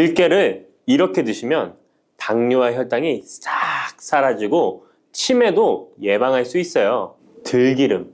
들깨를 이렇게 드시면 당뇨와 혈당이 싹 사라지고 치매도 예방할 수 있어요. 들기름,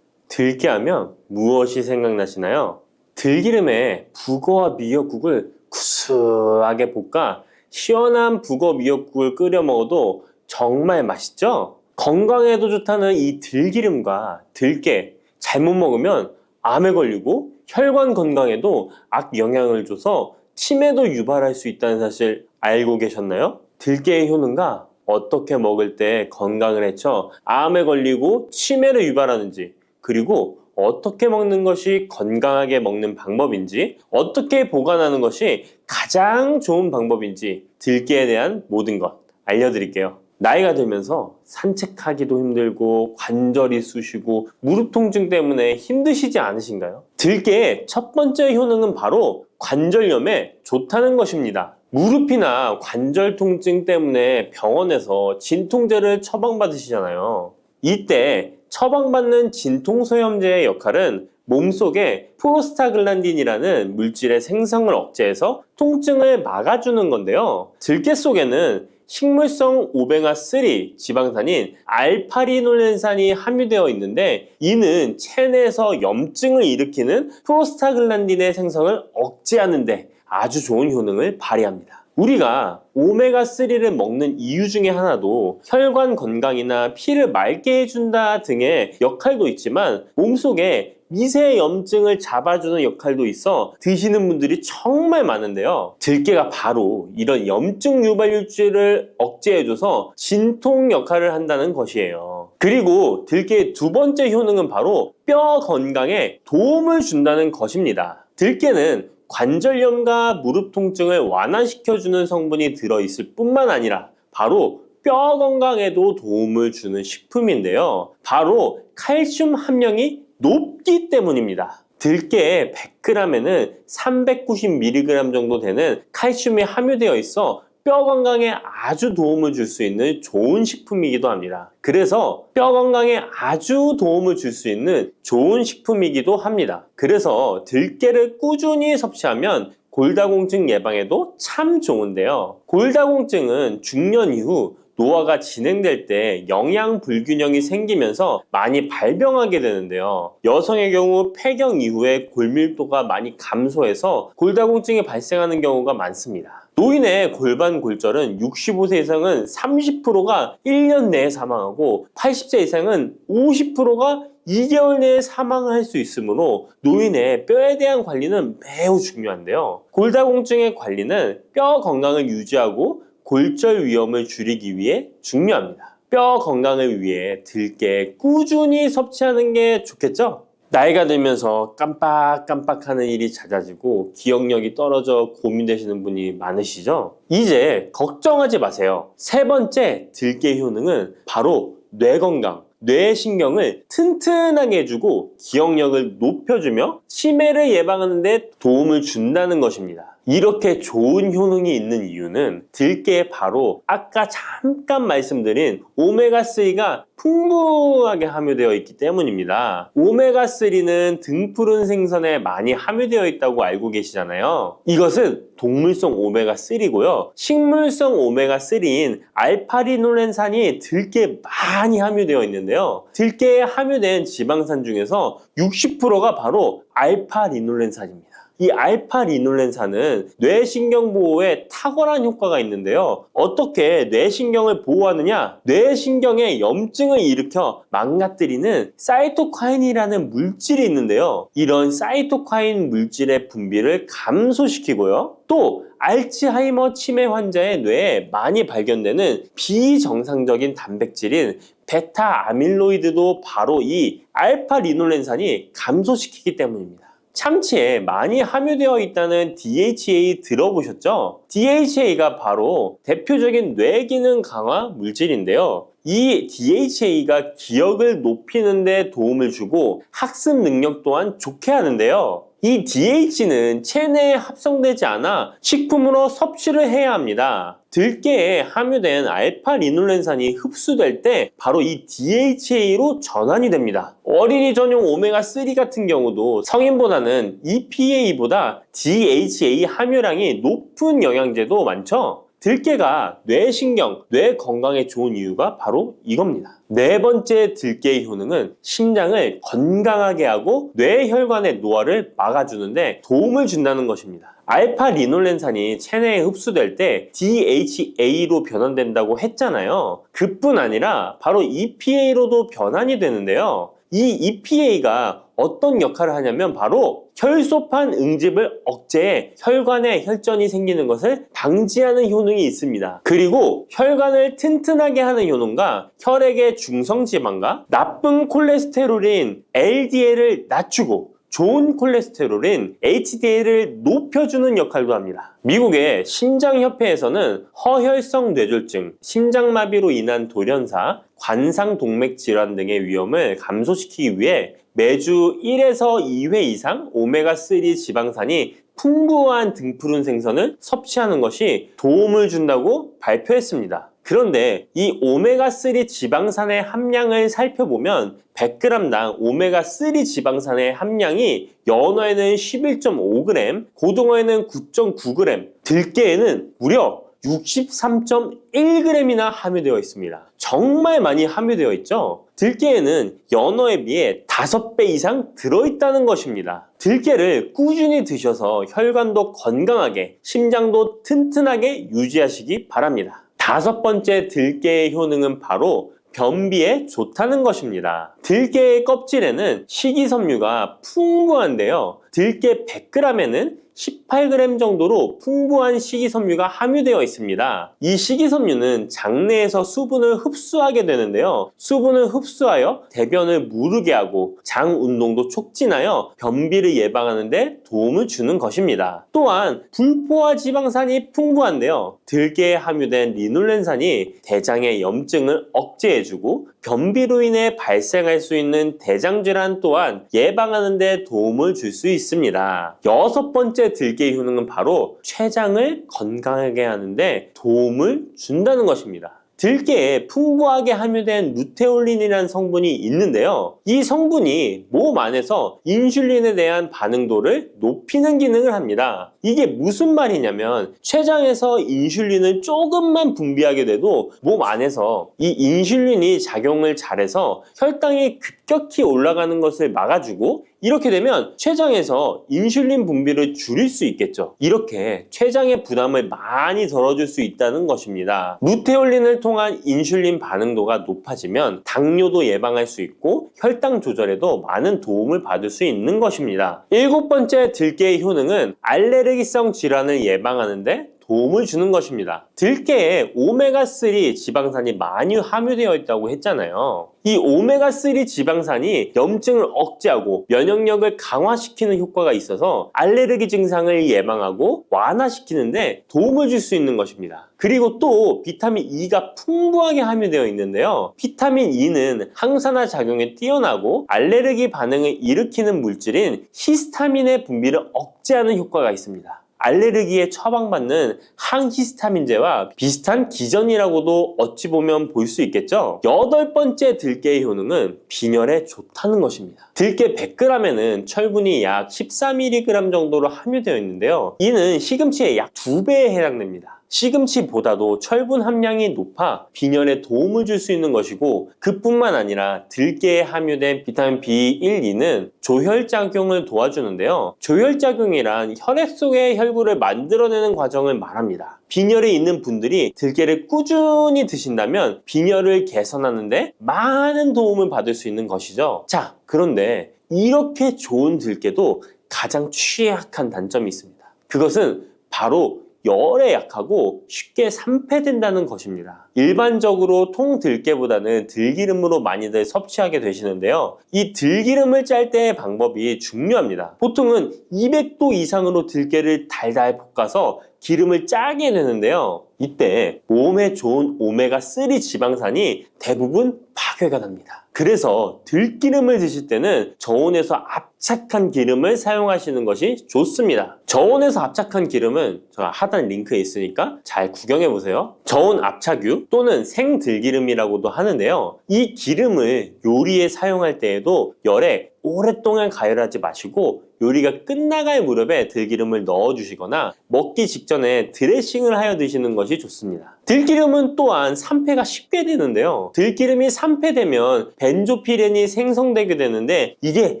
들깨하면 무엇이 생각나시나요? 들기름에 북어와 미역국을 구수하게 볶아 시원한 북어 미역국을 끓여 먹어도 정말 맛있죠? 건강에도 좋다는 이 들기름과 들깨 잘못 먹으면 암에 걸리고 혈관 건강에도 악영향을 줘서 치매도 유발할 수 있다는 사실 알고 계셨나요? 들깨의 효능과 어떻게 먹을 때 건강을 해쳐 암에 걸리고 치매를 유발하는지, 그리고 어떻게 먹는 것이 건강하게 먹는 방법인지, 어떻게 보관하는 것이 가장 좋은 방법인지 들깨에 대한 모든 것 알려드릴게요. 나이가 들면서 산책하기도 힘들고 관절이 쑤시고 무릎 통증 때문에 힘드시지 않으신가요? 들깨의 첫 번째 효능은 바로 관절염에 좋다는 것입니다. 무릎이나 관절 통증 때문에 병원에서 진통제를 처방받으시잖아요. 이때 처방받는 진통소염제의 역할은 몸속에 프로스타글란딘이라는 물질의 생성을 억제해서 통증을 막아주는 건데요. 들깨 속에는 식물성 오메가3 지방산인 알파리놀렌산이 함유되어 있는데, 이는 체내에서 염증을 일으키는 프로스타글란딘의 생성을 억제하는 데 아주 좋은 효능을 발휘합니다. 우리가 오메가3를 먹는 이유 중에 하나도 혈관 건강이나 피를 맑게 해준다 등의 역할도 있지만, 몸속에 미세 염증을 잡아주는 역할도 있어 드시는 분들이 정말 많은데요. 들깨가 바로 이런 염증 유발물질을 억제해줘서 진통 역할을 한다는 것이에요. 그리고 들깨의 두 번째 효능은 바로 뼈 건강에 도움을 준다는 것입니다. 들깨는 관절염과 무릎 통증을 완화시켜주는 성분이 들어있을 뿐만 아니라 바로 뼈 건강에도 도움을 주는 식품인데요. 바로 칼슘 함량이 높기 때문입니다. 들깨의 100g에는 390mg 정도 되는 칼슘이 함유되어 있어 뼈 건강에 아주 도움을 줄 수 있는 좋은 식품이기도 합니다. 그래서 뼈 건강에 아주 도움을 줄 수 있는 좋은 식품이기도 합니다. 그래서 들깨를 꾸준히 섭취하면 골다공증 예방에도 참 좋은데요. 골다공증은 중년 이후 노화가 진행될 때 영양 불균형이 생기면서 많이 발병하게 되는데요. 여성의 경우 폐경 이후에 골밀도가 많이 감소해서 골다공증이 발생하는 경우가 많습니다. 노인의 골반 골절은 65세 이상은 30%가 1년 내에 사망하고 80세 이상은 50%가 2개월 내에 사망을 할 수 있으므로 노인의 뼈에 대한 관리는 매우 중요한데요. 골다공증의 관리는 뼈 건강을 유지하고 골절 위험을 줄이기 위해 중요합니다. 뼈 건강을 위해 들깨 꾸준히 섭취하는 게 좋겠죠? 나이가 들면서 깜빡깜빡하는 일이 잦아지고 기억력이 떨어져 고민되시는 분이 많으시죠? 이제 걱정하지 마세요. 세 번째 들깨 효능은 바로 뇌 건강, 뇌신경을 튼튼하게 해주고 기억력을 높여주며 치매를 예방하는 데 도움을 준다는 것입니다. 이렇게 좋은 효능이 있는 이유는 들깨에 바로 아까 잠깐 말씀드린 오메가3가 풍부하게 함유되어 있기 때문입니다. 오메가3는 등푸른 생선에 많이 함유되어 있다고 알고 계시잖아요. 이것은 동물성 오메가3고요. 식물성 오메가3인 알파리놀렌산이 들깨에 많이 함유되어 있는데요. 들깨에 함유된 지방산 중에서 60%가 바로 알파리놀렌산입니다. 이 알파리놀렌산은 뇌신경 보호에 탁월한 효과가 있는데요. 어떻게 뇌신경을 보호하느냐? 뇌신경에 염증을 일으켜 망가뜨리는 사이토카인이라는 물질이 있는데요. 이런 사이토카인 물질의 분비를 감소시키고요. 또 알츠하이머 치매 환자의 뇌에 많이 발견되는 비정상적인 단백질인 베타 아밀로이드도 바로 이 알파리놀렌산이 감소시키기 때문입니다. 참치에 많이 함유되어 있다는 DHA 들어보셨죠? DHA가 바로 대표적인 뇌기능 강화 물질인데요. 이 DHA가 기억을 높이는 데 도움을 주고 학습 능력 또한 좋게 하는데요. 이 DH는 체내에 합성되지 않아 식품으로 섭취를 해야 합니다. 들깨에 함유된 알파리놀렌산이 흡수될 때 바로 이 DHA로 전환이 됩니다. 어린이 전용 오메가3 같은 경우도 성인보다는 EPA보다 DHA 함유량이 높은 영양제도 많죠. 들깨가 뇌신경, 뇌 건강에 좋은 이유가 바로 이겁니다. 네 번째 들깨의 효능은 심장을 건강하게 하고 뇌혈관의 노화를 막아주는데 도움을 준다는 것입니다. 알파리놀렌산이 체내에 흡수될 때 DHA로 변환된다고 했잖아요. 그뿐 아니라 바로 EPA로도 변환이 되는데요. 이 EPA가 어떤 역할을 하냐면 바로 혈소판 응집을 억제해 혈관에 혈전이 생기는 것을 방지하는 효능이 있습니다. 그리고 혈관을 튼튼하게 하는 효능과 혈액의 중성지방과 나쁜 콜레스테롤인 LDL을 낮추고 좋은 콜레스테롤인 HDL을 높여주는 역할도 합니다. 미국의 심장협회에서는 허혈성 뇌졸중, 심장마비로 인한 돌연사, 관상동맥 질환 등의 위험을 감소시키기 위해 매주 1에서 2회 이상 오메가3 지방산이 풍부한 등푸른 생선을 섭취하는 것이 도움을 준다고 발표했습니다. 그런데 이 오메가3 지방산의 함량을 살펴보면 100g당 오메가3 지방산의 함량이 연어에는 11.5g, 고등어에는 9.9g, 들깨에는 무려 63.1g이나 함유되어 있습니다. 정말 많이 함유되어 있죠? 들깨에는 연어에 비해 5배 이상 들어있다는 것입니다. 들깨를 꾸준히 드셔서 혈관도 건강하게, 심장도 튼튼하게 유지하시기 바랍니다. 5번째 들깨의 효능은 바로 변비에 좋다는 것입니다. 들깨의 껍질에는 식이섬유가 풍부한데요. 들깨 100g에는 18g 정도로 풍부한 식이섬유가 함유되어 있습니다. 이 식이섬유는 장내에서 수분을 흡수하게 되는데요. 수분을 흡수하여 대변을 무르게 하고 장 운동도 촉진하여 변비를 예방하는 데 도움을 주는 것입니다. 또한 불포화 지방산이 풍부한데요. 들깨에 함유된 리놀렌산이 대장의 염증을 억제해주고 변비로 인해 발생할 수 있는 대장질환 또한 예방하는 데 도움을 줄 수 있습니다. 6번째 들깨의 효능은 바로 췌장을 건강하게 하는데 도움을 준다는 것입니다. 들깨에 풍부하게 함유된 루테올린이라는 성분이 있는데요. 이 성분이 몸 안에서 인슐린에 대한 반응도를 높이는 기능을 합니다. 이게 무슨 말이냐면 췌장에서 인슐린을 조금만 분비하게 돼도 몸 안에서 이 인슐린이 작용을 잘해서 혈당이 급격히 올라가는 것을 막아주고 이렇게 되면 췌장에서 인슐린 분비를 줄일 수 있겠죠. 이렇게 췌장의 부담을 많이 덜어줄 수 있다는 것입니다. 루테올린을 통한 인슐린 반응도가 높아지면 당뇨도 예방할 수 있고 혈당 조절에도 많은 도움을 받을 수 있는 것입니다. 7번째 들깨의 효능은 알레르기성 질환을 예방하는데 도움을 주는 것입니다. 들깨에 오메가3 지방산이 많이 함유되어 있다고 했잖아요. 이 오메가3 지방산이 염증을 억제하고 면역력을 강화시키는 효과가 있어서 알레르기 증상을 예방하고 완화시키는데 도움을 줄 수 있는 것입니다. 그리고 또 비타민 E가 풍부하게 함유되어 있는데요. 비타민 E는 항산화 작용에 뛰어나고 알레르기 반응을 일으키는 물질인 히스타민의 분비를 억제하는 효과가 있습니다. 알레르기에 처방받는 항히스타민제와 비슷한 기전이라고도 어찌 보면 볼 수 있겠죠. 8번째 들깨의 효능은 빈혈에 좋다는 것입니다. 들깨 100g에는 철분이 약 14mg 정도로 함유되어 있는데요. 이는 시금치의 약 2배에 해당됩니다. 시금치보다도 철분 함량이 높아 빈혈에 도움을 줄 수 있는 것이고 그뿐만 아니라 들깨에 함유된 비타민 B1, 2는 조혈작용을 도와주는데요. 조혈작용이란 혈액 속의 혈구를 만들어내는 과정을 말합니다. 빈혈이 있는 분들이 들깨를 꾸준히 드신다면 빈혈을 개선하는데 많은 도움을 받을 수 있는 것이죠. 자, 그런데 이렇게 좋은 들깨도 가장 취약한 단점이 있습니다. 그것은 바로 열에 약하고 쉽게 산패된다는 것입니다. 일반적으로 통들깨보다는 들기름으로 많이들 섭취하게 되시는데요. 이 들기름을 짤 때의 방법이 중요합니다. 보통은 200도 이상으로 들깨를 달달 볶아서 기름을 짜게 되는데요. 이때 몸에 좋은 오메가3 지방산이 대부분 파괴가 납니다. 그래서 들기름을 드실 때는 저온에서 압착한 기름을 사용하시는 것이 좋습니다. 저온에서 압착한 기름은 제가 하단 링크에 있으니까 잘 구경해 보세요. 저온 압착유 또는 생들기름이라고도 하는데요. 이 기름을 요리에 사용할 때에도 열에 오랫동안 가열하지 마시고 요리가 끝나갈 무렵에 들기름을 넣어주시거나 먹기 직전에 드레싱을 하여 드시는 것이 좋습니다. 들기름은 또한 산패가 쉽게 되는데요. 들기름이 산패되면 벤조피렌이 생성되게 되는데 이게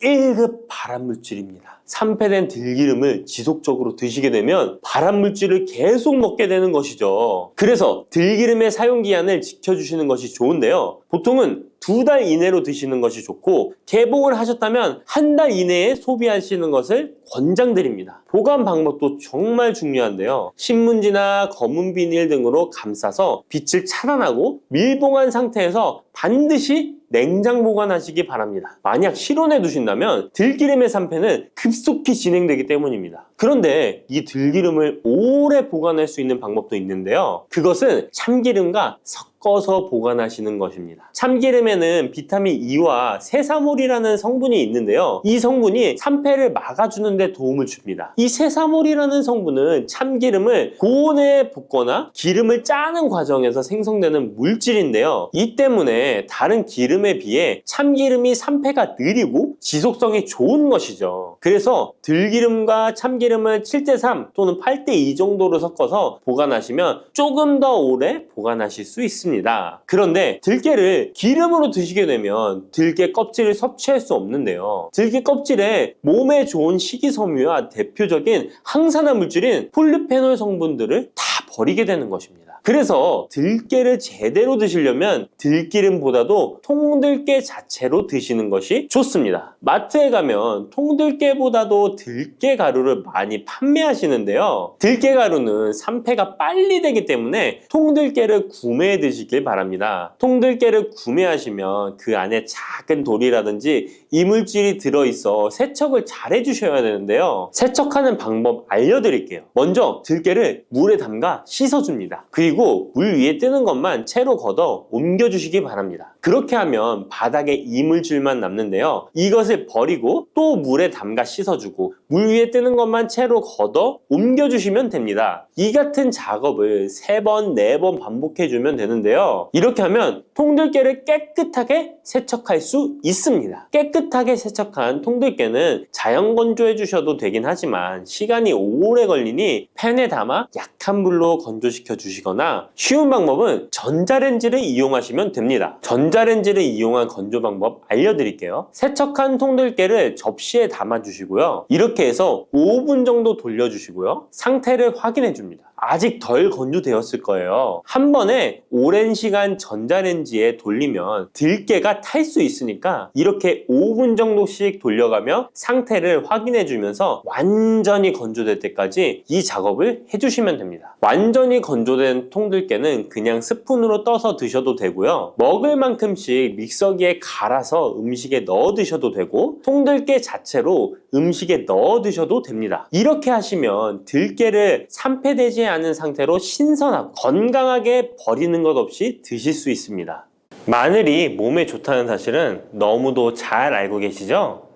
1급 발암물질입니다. 산패된 들기름을 지속적으로 드시게 되면 발암물질을 계속 먹게 되는 것이죠. 그래서 들기름의 사용기한을 지켜주시는 것이 좋은데요. 보통은 2달 이내로 드시는 것이 좋고 개봉을 하셨다면 1달 이내에 소비하시는 것을 권장드립니다. 보관 방법도 정말 중요한데요. 신문지나 검은 비닐 등으로 감싸서 빛을 차단하고 밀봉한 상태에서 반드시 냉장 보관하시기 바랍니다. 만약 실온에 두신다면 들기름의 산패는 급속히 진행되기 때문입니다. 그런데 이 들기름을 오래 보관할 수 있는 방법도 있는데요. 그것은 참기름과 섞어서 보관하시는 것입니다. 참기름에는 비타민 E와 세사몰이라는 성분이 있는데요. 이 성분이 산패를 막아주는 데 도움을 줍니다. 이 세사몰이라는 성분은 참기름을 고온에 볶거나 기름을 짜는 과정에서 생성되는 물질인데요. 이 때문에 다른 기름에 비해 참기름이 산패가 느리고 지속성이 좋은 것이죠. 그래서 들기름과 참기름을 7:3 또는 8:2 정도로 섞어서 보관하시면 조금 더 오래 보관하실 수 있습니다. 그런데 들깨를 기름으로 드시게 되면 들깨 껍질을 섭취할 수 없는데요. 들깨 껍질에 몸에 좋은 식이섬유와 대표적인 항산화 물질인 폴리페놀 성분들을 다 버리게 되는 것입니다. 그래서 들깨를 제대로 드시려면 들기름보다도 통들깨 자체로 드시는 것이 좋습니다. 마트에 가면 통들깨보다도 들깨 가루를 많이 판매하시는데요. 들깨 가루는 산패가 빨리 되기 때문에 통들깨를 구매해 드시길 바랍니다. 통들깨를 구매하시면 그 안에 작은 돌이라든지 이물질이 들어있어 세척을 잘 해주셔야 되는데요. 세척하는 방법 알려드릴게요. 먼저 들깨를 물에 담가 씻어줍니다. 그리고 물 위에 뜨는 것만 채로 걷어 옮겨주시기 바랍니다. 그렇게 하면 바닥에 이물질만 남는데요. 이것을 버리고 또 물에 담가 씻어주고 물 위에 뜨는 것만 채로 걷어 옮겨주시면 됩니다. 이 같은 작업을 3번, 4번 반복해주면 되는데요. 이렇게 하면 통들깨를 깨끗하게 세척할 수 있습니다. 깨끗하게 세척한 통들깨는 자연 건조해 주셔도 되긴 하지만 시간이 오래 걸리니 팬에 담아 약한 불로 건조시켜 주시거나 쉬운 방법은 전자레인지를 이용하시면 됩니다. 전자레인지를 이용한 건조 방법 알려드릴게요. 세척한 통들깨를 접시에 담아 주시고요. 이렇게 해서 5분 정도 돌려주시고요. 상태를 확인해 줍니다. 아직 덜 건조되었을 거예요. 한 번에 오랜 시간 전자레인지에 돌리면 들깨가 탈 수 있으니까 이렇게 5분 정도씩 돌려가며 상태를 확인해 주면서 완전히 건조될 때까지 이 작업을 해주시면 됩니다. 완전히 건조된 통들깨는 그냥 스푼으로 떠서 드셔도 되고요. 먹을 만큼씩 믹서기에 갈아서 음식에 넣어 드셔도 되고 통들깨 자체로 음식에 넣어 드셔도 됩니다. 이렇게 하시면 들깨를 산패되지 않은 상태로 신선하고 건강하게 버리는 것 없이 드실 수 있습니다. 마늘이 몸에 좋다는 사실은 너무도 잘 알고 계시죠?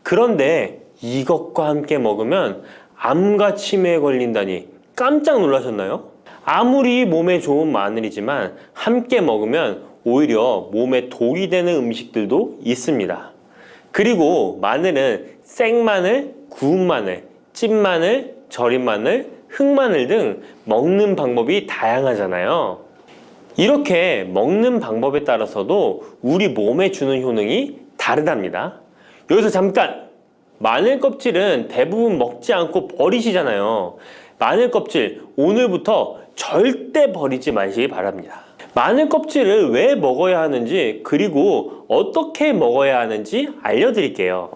그런데 이것과 함께 먹으면 암과 치매에 걸린다니 깜짝 놀라셨나요? 아무리 몸에 좋은 마늘이지만 함께 먹으면 오히려 몸에 독이 되는 음식들도 있습니다. 그리고 마늘은 생마늘, 구운 마늘, 찐마늘, 절인 마늘, 흑마늘 등 먹는 방법이 다양하잖아요. 이렇게 먹는 방법에 따라서도 우리 몸에 주는 효능이 다르답니다. 여기서 잠깐! 마늘 껍질은 대부분 먹지 않고 버리시잖아요. 마늘 껍질 오늘부터 절대 버리지 마시기 바랍니다. 마늘 껍질을 왜 먹어야 하는지 그리고 어떻게 먹어야 하는지 알려드릴게요.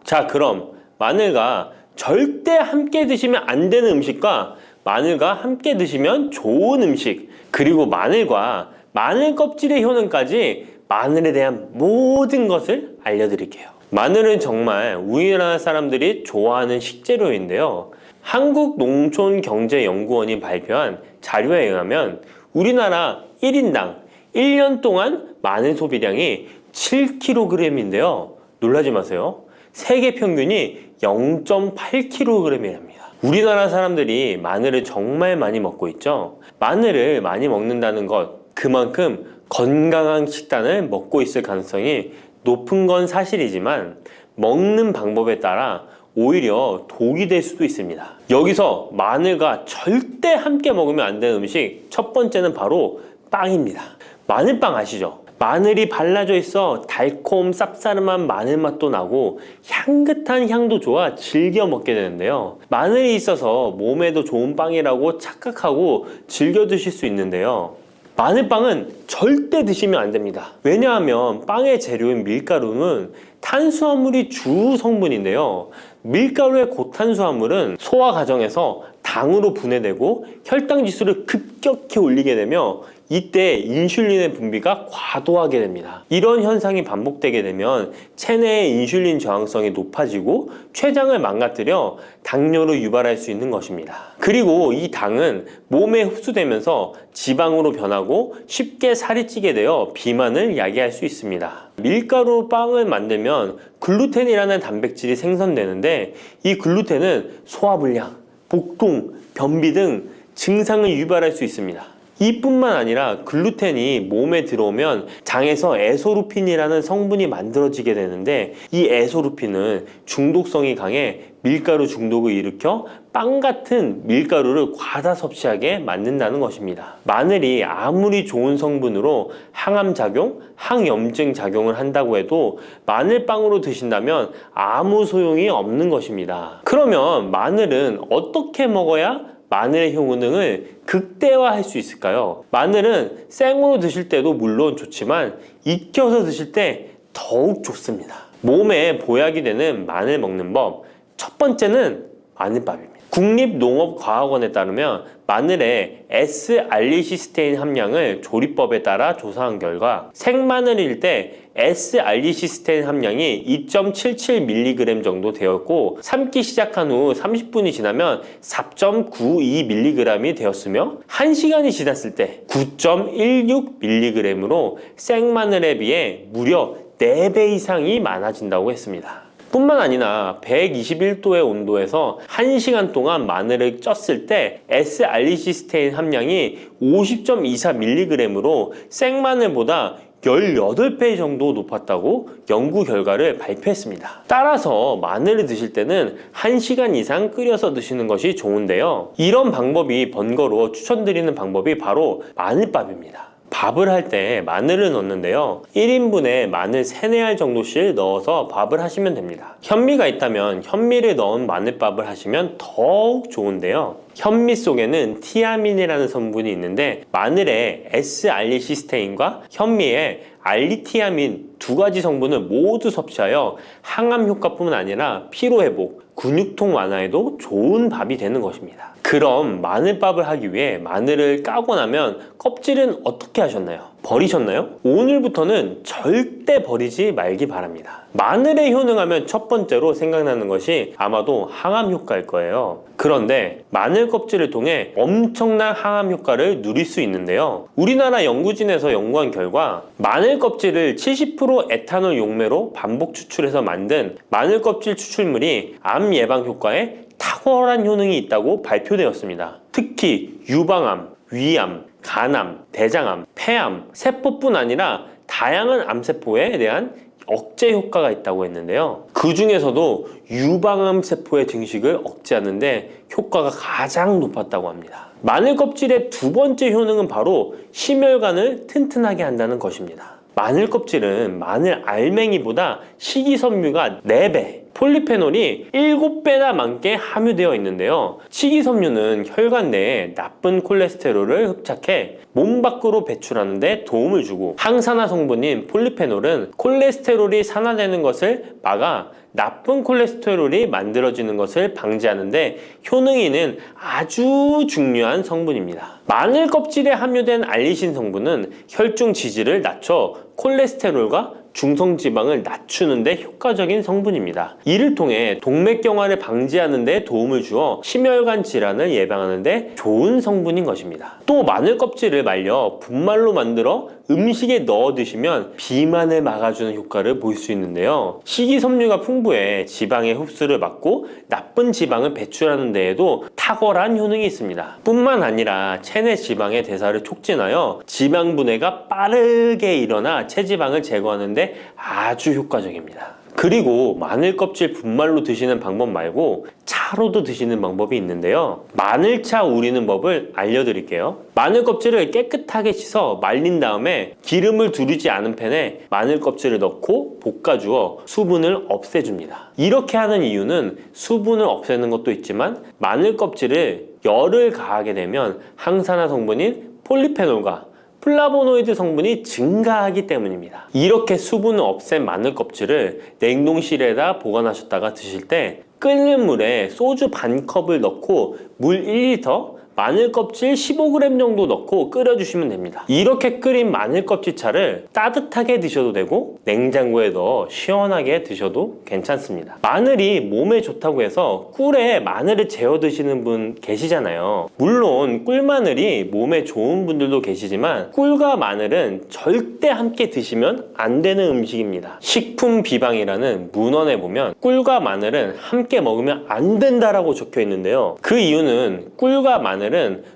자, 그럼 마늘과 절대 함께 드시면 안 되는 음식과 마늘과 함께 드시면 좋은 음식, 그리고 마늘과 마늘 껍질의 효능까지 마늘에 대한 모든 것을 알려드릴게요. 마늘은 정말 우리나라 사람들이 좋아하는 식재료인데요. 한국농촌경제연구원이 발표한 자료에 의하면 우리나라 1인당 1년 동안 마늘 소비량이 7kg인데요. 놀라지 마세요. 세계 평균이 0.8kg이랍니다. 우리나라 사람들이 마늘을 정말 많이 먹고 있죠. 마늘을 많이 먹는다는 것, 그만큼 건강한 식단을 먹고 있을 가능성이 높은 건 사실이지만 먹는 방법에 따라 오히려 독이 될 수도 있습니다. 여기서 마늘과 절대 함께 먹으면 안 되는 음식, 첫 번째는 바로 빵입니다. 마늘빵 아시죠? 마늘이 발라져 있어 달콤 쌉싸름한 마늘 맛도 나고 향긋한 향도 좋아 즐겨 먹게 되는데요. 마늘이 있어서 몸에도 좋은 빵이라고 착각하고 즐겨 드실 수 있는데요. 마늘빵은 절대 드시면 안 됩니다. 왜냐하면 빵의 재료인 밀가루는 탄수화물이 주 성분인데요. 밀가루의 고탄수화물은 소화 과정에서 당으로 분해되고 혈당 지수를 급격히 올리게 되며 이때 인슐린의 분비가 과도하게 됩니다. 이런 현상이 반복되게 되면 체내의 인슐린 저항성이 높아지고 췌장을 망가뜨려 당뇨를 유발할 수 있는 것입니다. 그리고 이 당은 몸에 흡수되면서 지방으로 변하고 쉽게 살이 찌게 되어 비만을 야기할 수 있습니다. 밀가루 빵을 만들면 글루텐이라는 단백질이 생성되는데 이 글루텐은 소화불량, 복통, 변비 등 증상을 유발할 수 있습니다. 이뿐만 아니라 글루텐이 몸에 들어오면 장에서 에소루핀이라는 성분이 만들어지게 되는데 이 에소루핀은 중독성이 강해 밀가루 중독을 일으켜 빵 같은 밀가루를 과다 섭취하게 만든다는 것입니다. 마늘이 아무리 좋은 성분으로 항암 작용, 항염증 작용을 한다고 해도 마늘빵으로 드신다면 아무 소용이 없는 것입니다. 그러면 마늘은 어떻게 먹어야 마늘의 효능을 극대화할 수 있을까요? 마늘은 생으로 드실 때도 물론 좋지만 익혀서 드실 때 더욱 좋습니다. 몸에 보약이 되는 마늘 먹는 법, 첫 번째는 마늘밥입니다. 국립농업과학원에 따르면 마늘의 S-알리시스테인 함량을 조리법에 따라 조사한 결과 생마늘일 때 S-알리시스테인 함량이 2.77mg 정도 되었고 삶기 시작한 후 30분이 지나면 4.92mg이 되었으며 1시간이 지났을 때 9.16mg으로 생마늘에 비해 무려 4배 이상이 많아진다고 했습니다. 뿐만 아니라 121도의 온도에서 1시간 동안 마늘을 쪘을 때 S-알리시스테인 함량이 50.24mg으로 생마늘보다 18배 정도 높았다고 연구 결과를 발표했습니다. 따라서 마늘을 드실 때는 1시간 이상 끓여서 드시는 것이 좋은데요. 이런 방법이 번거로워 추천드리는 방법이 바로 마늘밥입니다. 밥을 할 때 마늘을 넣는데요. 1인분에 마늘 3, 4알 정도씩 넣어서 밥을 하시면 됩니다. 현미가 있다면 현미를 넣은 마늘밥을 하시면 더욱 좋은데요. 현미 속에는 티아민이라는 성분이 있는데 마늘의 S-알리시스테인과 현미의 알리티아민 두 가지 성분을 모두 섭취하여 항암 효과뿐만 아니라 피로회복, 근육통 완화에도 좋은 밥이 되는 것입니다. 그럼 마늘밥을 하기 위해 마늘을 까고 나면 껍질은 어떻게 하셨나요? 버리셨나요? 오늘부터는 절대 버리지 말기 바랍니다. 마늘에 효능하면 첫 번째로 생각나는 것이 아마도 항암 효과일 거예요. 그런데 마늘 껍질을 통해 엄청난 항암 효과를 누릴 수 있는데요. 우리나라 연구진에서 연구한 결과 마늘 껍질을 70% 에탄올 용매로 반복 추출해서 만든 마늘 껍질 추출물이 암 예방 효과에 탁월한 효능이 있다고 발표되었습니다. 특히 유방암, 위암, 간암, 대장암, 폐암, 세포뿐 아니라 다양한 암세포에 대한 억제 효과가 있다고 했는데요. 그 중에서도 유방암 세포의 증식을 억제하는 데 효과가 가장 높았다고 합니다. 마늘 껍질의 두 번째 효능은 바로 심혈관을 튼튼하게 한다는 것입니다. 마늘 껍질은 마늘 알맹이보다 식이섬유가 4배, 폴리페놀이 7배나 많게 함유되어 있는데요. 식이섬유는 혈관 내에 나쁜 콜레스테롤을 흡착해 몸 밖으로 배출하는 데 도움을 주고 항산화 성분인 폴리페놀은 콜레스테롤이 산화되는 것을 막아 나쁜 콜레스테롤이 만들어지는 것을 방지하는 데 효능이 있는 아주 중요한 성분입니다. 마늘 껍질에 함유된 알리신 성분은 혈중 지지를 낮춰 콜레스테롤과 중성지방을 낮추는 데 효과적인 성분입니다. 이를 통해 동맥경화를 방지하는 데 도움을 주어 심혈관 질환을 예방하는 데 좋은 성분인 것입니다. 또 마늘 껍질을 말려 분말로 만들어 음식에 넣어 드시면 비만을 막아주는 효과를 볼 수 있는데요. 식이섬유가 풍부해 지방의 흡수를 막고 나쁜 지방을 배출하는 데에도 탁월한 효능이 있습니다. 뿐만 아니라 체내 지방의 대사를 촉진하여 지방 분해가 빠르게 일어나 체지방을 제거하는 데 아주 효과적입니다. 그리고 마늘 껍질 분말로 드시는 방법 말고 차로도 드시는 방법이 있는데요. 마늘차 우리는 법을 알려드릴게요. 마늘 껍질을 깨끗하게 씻어 말린 다음에 기름을 두르지 않은 팬에 마늘 껍질을 넣고 볶아주어 수분을 없애줍니다. 이렇게 하는 이유는 수분을 없애는 것도 있지만 마늘 껍질을 열을 가하게 되면 항산화 성분인 폴리페놀과 플라보노이드 성분이 증가하기 때문입니다. 이렇게 수분을 없앤 마늘 껍질을 냉동실에다 보관하셨다가 드실 때 끓는 물에 소주 반 컵을 넣고 물 1리터, 마늘 껍질 15g 정도 넣고 끓여주시면 됩니다. 이렇게 끓인 마늘 껍질차를 따뜻하게 드셔도 되고 냉장고에 넣어 시원하게 드셔도 괜찮습니다. 마늘이 몸에 좋다고 해서 꿀에 마늘을 재워 드시는 분 계시잖아요. 물론 꿀마늘이 몸에 좋은 분들도 계시지만 꿀과 마늘은 절대 함께 드시면 안 되는 음식입니다. 식품 비방이라는 문헌에 보면 꿀과 마늘은 함께 먹으면 안 된다라고 적혀 있는데요. 그 이유는 꿀과 마늘은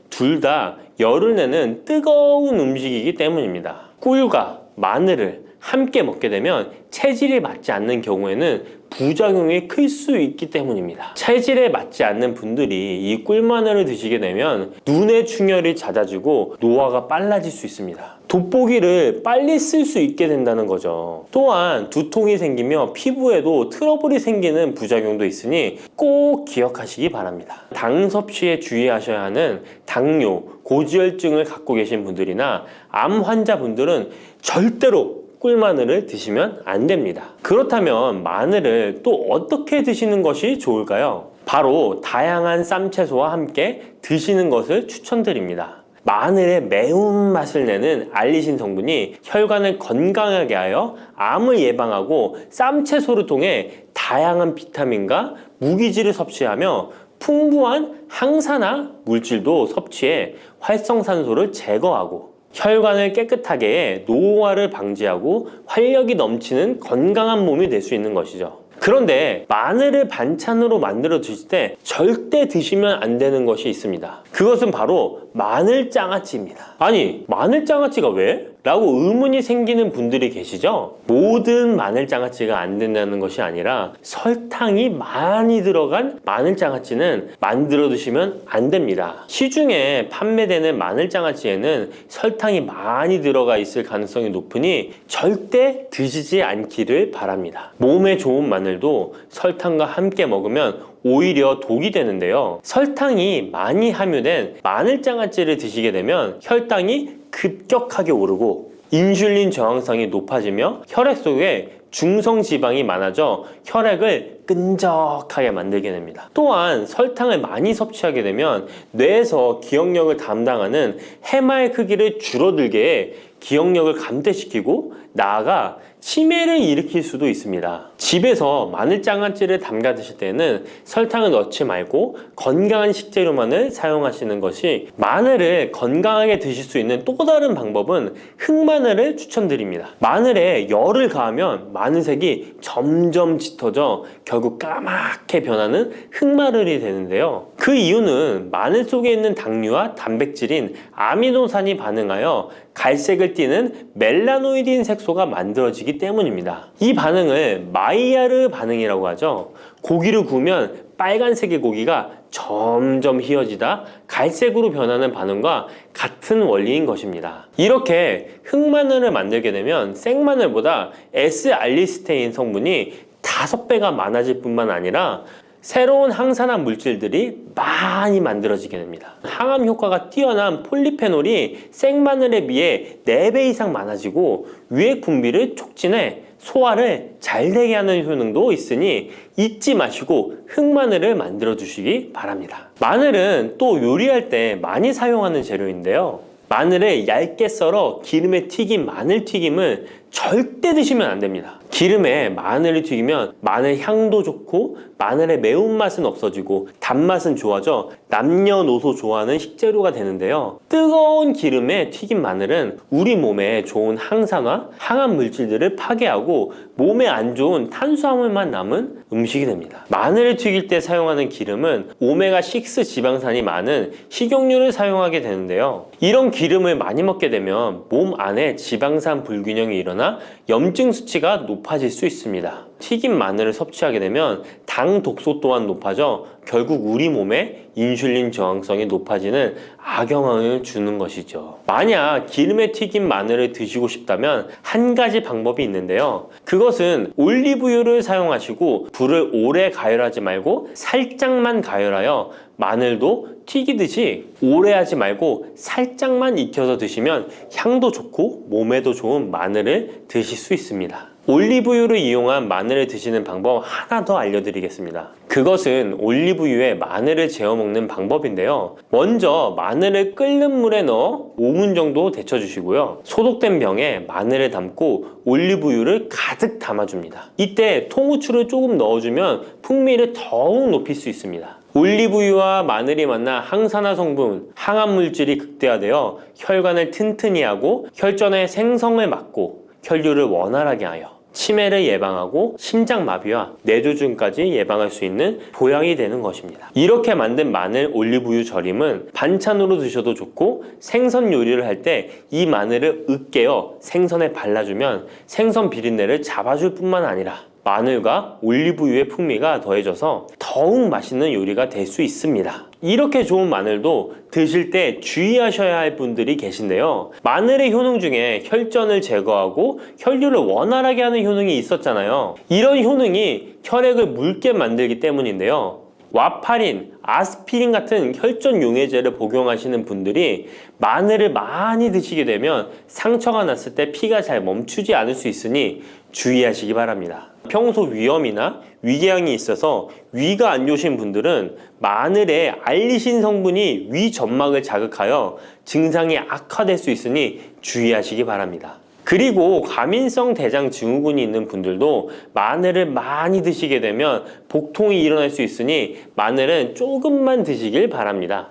둘 다 열을 내는 뜨거운 음식이기 때문입니다. 꿀과 마늘을 함께 먹게 되면 체질이 맞지 않는 경우에는 부작용이 클 수 있기 때문입니다. 체질에 맞지 않는 분들이 이 꿀마늘을 드시게 되면 눈의 충혈이 잦아지고 노화가 빨라질 수 있습니다. 돋보기를 빨리 쓸 수 있게 된다는 거죠. 또한 두통이 생기며 피부에도 트러블이 생기는 부작용도 있으니 꼭 기억하시기 바랍니다. 당 섭취에 주의하셔야 하는 당뇨, 고지혈증을 갖고 계신 분들이나 암 환자분들은 절대로 꿀마늘을 드시면 안 됩니다. 그렇다면 마늘을 또 어떻게 드시는 것이 좋을까요? 바로 다양한 쌈채소와 함께 드시는 것을 추천드립니다. 마늘의 매운맛을 내는 알리신 성분이 혈관을 건강하게 하여 암을 예방하고 쌈채소를 통해 다양한 비타민과 무기질을 섭취하며 풍부한 항산화 물질도 섭취해 활성산소를 제거하고 혈관을 깨끗하게 해 노화를 방지하고 활력이 넘치는 건강한 몸이 될 수 있는 것이죠. 그런데 마늘을 반찬으로 만들어 드실 때 절대 드시면 안 되는 것이 있습니다. 그것은 바로 마늘장아찌입니다. 아니, 마늘장아찌가 왜? 라고 의문이 생기는 분들이 계시죠? 모든 마늘장아찌가 안 된다는 것이 아니라 설탕이 많이 들어간 마늘장아찌는 만들어 드시면 안 됩니다. 시중에 판매되는 마늘장아찌에는 설탕이 많이 들어가 있을 가능성이 높으니 절대 드시지 않기를 바랍니다. 몸에 좋은 마늘도 설탕과 함께 먹으면 오히려 독이 되는데요. 설탕이 많이 함유된 마늘장아찌를 드시게 되면 혈당이 급격하게 오르고 인슐린 저항성이 높아지며 혈액 속에 중성지방이 많아져 혈액을 끈적하게 만들게 됩니다. 또한 설탕을 많이 섭취하게 되면 뇌에서 기억력을 담당하는 해마의 크기를 줄어들게 해 기억력을 감퇴시키고 나아가 치매를 일으킬 수도 있습니다. 집에서 마늘장아찌를 담가 드실 때는 설탕을 넣지 말고 건강한 식재료만을 사용하시는 것이, 마늘을 건강하게 드실 수 있는 또 다른 방법은 흑마늘을 추천드립니다. 마늘에 열을 가하면 마늘색이 점점 짙어져 결국 까맣게 변하는 흑마늘이 되는데요. 그 이유는 마늘 속에 있는 당류와 단백질인 아미노산이 반응하여 갈색을 띠는 멜라노이딘 색소가 만들어지기 때문입니다. 이 반응을 마이야르 반응이라고 하죠. 고기를 구우면 빨간색의 고기가 점점 희어지다 갈색으로 변하는 반응과 같은 원리인 것입니다. 이렇게 흑마늘을 만들게 되면 생마늘보다 S알리스테인 성분이 5배가 많아질 뿐만 아니라 새로운 항산화 물질들이 많이 만들어지게 됩니다. 항암 효과가 뛰어난 폴리페놀이 생마늘에 비해 4배 이상 많아지고 유액 분비를 촉진해 소화를 잘 되게 하는 효능도 있으니 잊지 마시고 흑마늘을 만들어 주시기 바랍니다. 마늘은 또 요리할 때 많이 사용하는 재료인데요. 마늘을 얇게 썰어 기름에 튀긴 마늘튀김을 절대 드시면 안 됩니다. 기름에 마늘을 튀기면 마늘 향도 좋고 마늘의 매운맛은 없어지고 단맛은 좋아져 남녀노소 좋아하는 식재료가 되는데요. 뜨거운 기름에 튀긴 마늘은 우리 몸에 좋은 항산화, 항암 물질들을 파괴하고 몸에 안 좋은 탄수화물만 남은 음식이 됩니다. 마늘을 튀길 때 사용하는 기름은 오메가6 지방산이 많은 식용유를 사용하게 되는데요. 이런 기름을 많이 먹게 되면 몸 안에 지방산 불균형이 일어나 염증 수치가 높아질 수 있습니다. 튀긴 마늘을 섭취하게 되면 당 독소 또한 높아져 결국 우리 몸에 인슐린 저항성이 높아지는 악영향을 주는 것이죠. 만약 기름에 튀긴 마늘을 드시고 싶다면 한 가지 방법이 있는데요. 그것은 올리브유를 사용하시고 불을 오래 가열하지 말고 살짝만 가열하여 마늘도 튀기듯이 오래 하지 말고 살짝만 익혀서 드시면 향도 좋고 몸에도 좋은 마늘을 드실 수 있습니다. 올리브유를 이용한 마늘을 드시는 방법 하나 더 알려드리겠습니다. 그것은 올리브유에 마늘을 재워 먹는 방법인데요. 먼저 마늘을 끓는 물에 넣어 5분 정도 데쳐주시고요. 소독된 병에 마늘을 담고 올리브유를 가득 담아줍니다. 이때 통후추를 조금 넣어주면 풍미를 더욱 높일 수 있습니다. 올리브유와 마늘이 만나 항산화 성분, 항암 물질이 극대화되어 혈관을 튼튼히 하고 혈전의 생성을 막고 혈류를 원활하게 하여 치매를 예방하고 심장마비와 뇌졸중까지 예방할 수 있는 보약이 되는 것입니다. 이렇게 만든 마늘 올리브유 절임은 반찬으로 드셔도 좋고 생선 요리를 할 때 이 마늘을 으깨어 생선에 발라주면 생선 비린내를 잡아줄 뿐만 아니라 마늘과 올리브유의 풍미가 더해져서 더욱 맛있는 요리가 될 수 있습니다. 이렇게 좋은 마늘도 드실 때 주의하셔야 할 분들이 계신데요. 마늘의 효능 중에 혈전을 제거하고 혈류를 원활하게 하는 효능이 있었잖아요. 이런 효능이 혈액을 묽게 만들기 때문인데요. 와파린, 아스피린 같은 혈전 용해제를 복용하시는 분들이 마늘을 많이 드시게 되면 상처가 났을 때 피가 잘 멈추지 않을 수 있으니 주의하시기 바랍니다. 평소 위염이나 위궤양이 있어서 위가 안 좋으신 분들은 마늘에 알리신 성분이 위 점막을 자극하여 증상이 악화될 수 있으니 주의하시기 바랍니다. 그리고 과민성 대장 증후군이 있는 분들도 마늘을 많이 드시게 되면 복통이 일어날 수 있으니 마늘은 조금만 드시길 바랍니다.